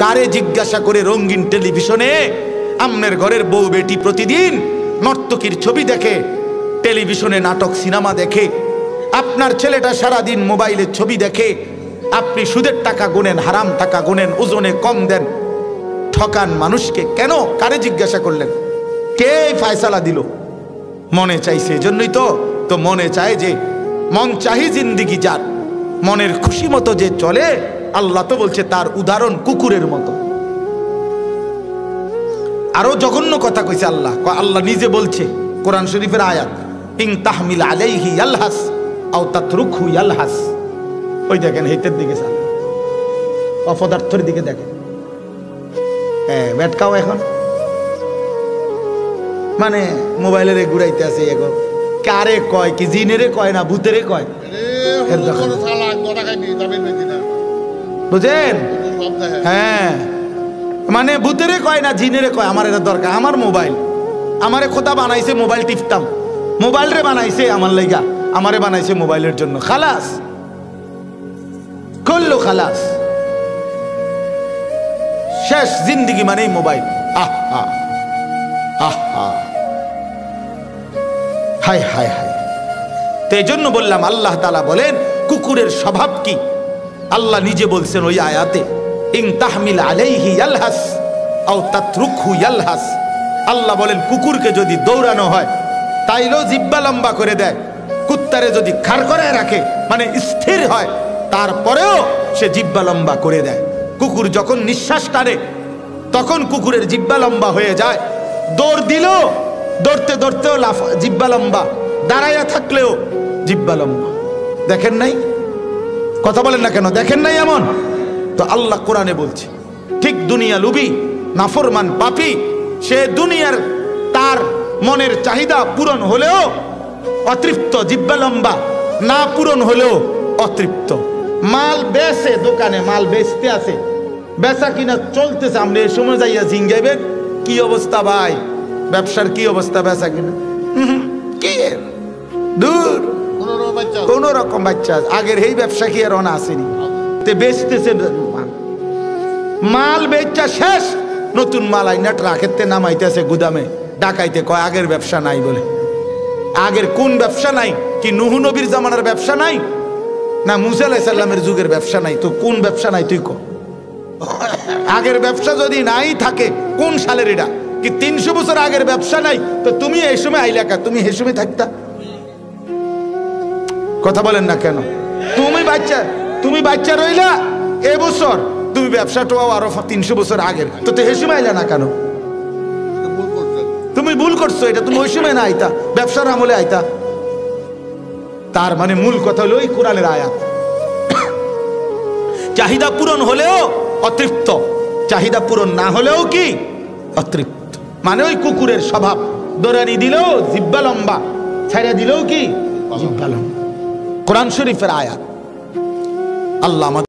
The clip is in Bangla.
কারে জিজ্ঞাসা করে রঙিন টেলিভিশনে আমনের ঘরের বউ বেটি প্রতিদিন নর্তকীর ছবি দেখে, টেলিভিশনে নাটক সিনেমা দেখে, আপনার ছেলেটা সারাদিন মোবাইলের ছবি দেখে, আপনি সুদের টাকা গুনেন, হারাম টাকা গুনেন, ওজনে কম দেন, ঠকান মানুষকে। কেন? কারে জিজ্ঞাসা করলেন? কে ফয়সালা দিল? মনে চাইছে, এজন্যই তো মনে চায় যে মন চাহি জিন্দিগি যার, মনের খুশি মতো যে চলে, আল্লাহ তো বলছে তার উদাহরণ কুকুরের মতো। আরো জঘন্য কথা কইছে আল্লাহ। আল্লাহ নিজে বলছে কোরআন শরীফের আয়াত, ইন তাহমিল আলাইহি ইয়ালহাস আও তাতরুকহু ইয়ালহাস। ওই দেখেন হেতের দিকে চাল, অপদার্থের দিকে দেখেন। হ্যাঁ, বেটকাও এখন মানে মোবাইলের ঘুরাইতে আছে। এখন কারে কয় কি, জিনেরে কয় না ভূতেরে কয়? বুঝেন? হ্যাঁ, মানে ভূতেরে কয় না জিনেরে কয়। আমার এটা দরকার, আমার মোবাইল, আমারে খোদা বানাইছে মোবাইল টিপতাম, মোবাইল রে বানাইছে আমার লাইগা, আমারে বানাইছে মোবাইলের জন্য। খালাস করলো, খালাস শেষ। জিন্দিগি মানেই মোবাইল। আহা আহা, হায় হায় হায়। তো এই জন্য বললাম, আল্লাহ তাআলা বলেন কুকুরের স্বভাব কি? আল্লাহ নিজে বলছেন ওই আয়াতে, ইন তাহমিল আলাইহি ইয়ালহাস আও তাতরুকহু ইয়ালহাস। আল্লাহ বলেন কুকুরকে যদি দৌড়ানো হয় তাইলেও জিহ্বা লম্বা করে দেয়, কুত্তারে যদি খাড় করে রাখে মানে স্থির হয় তারপরেও সে জিহ্বা লম্বা করে দেয়। কুকুর যখন নিঃশ্বাস টানে তখন কুকুরের জিহ্বা লম্বা হয়ে যায়। দৌড় দিলেও দৌড়তে দৌড়তেও জিহ্বা লম্বা, দাঁড়াইয়া থাকলেও জিহ্বা লম্বা। দেখেন নাই? কথা বলেন না কেন? দেখেন নাই এমন? তো আল্লাহ কোরআনে বলছে ঠিক দুনিয়া লুবি নাফরমান পাপী, সে দুনিয়ার তার মনের চাহিদা পূরণ হলেও অতৃপ্ত, জিহ্বা লম্বা, না পূরণ হলেও অতৃপ্ত। মাল বেচে, দোকানে মাল বেচতে আছে, বেচা কিনা চলতেছে, আপনি এই সময় যাইয়া জিঙ্গাইবেন কি অবস্থা ভাই, ব্যবসার কি অবস্থা, বেচা কিনা কি দূর, কোন রকম বাচ্চা। আগের এই ব্যবসা কি আর অনা আসেনি? বেচতেছে মাল, বেচা শেষ, নতুন মাল আইনা ট্রাকেতে নামাইতেছে গুদামে, ডাকাইতে কয় আগের ব্যবসা নাই বলে। আগের কোন ব্যবসা নাই? কি নূহ নবীর জামানার ব্যবসা নাই, না মুসা আলাইহিস সালামের যুগের ব্যবসা নাই? তো কোন ব্যবসা নাই তুই কো? আগের ব্যবসা যদি নাই থাকে কোন সালের এটা? কি 300 বছর আগের ব্যবসা নাই? তো তুমি এই সময় আইলাকা, তুমি এই সময় থাকতা? কথা বলেন না কেন? তুমি বাচ্চা রইলা এবছর, তুমি ব্যবসাটাও আরো 300 বছর আগের, তো এই সময় আইলা না কেন? তুমি ভুল করছো, এটা তুমি ওই সময় না আইতা, ব্যবসার আমলে আইতা। তার মানে মূল কথা হলো ওই কোরআনের আয়াত, চাহিদা পূরণ হলেও অতৃপ্ত, চাহিদা পূরণ না হলেও কি অতৃপ্ত। মানে ওই কুকুরের স্বভাব, দৌড়ানি দিলেও জিহ্বা লম্বা, ছেড়ে দিলেও কি জিহ্বা লম্বা। কোরআন শরীফের আয়াত। আল্লাহ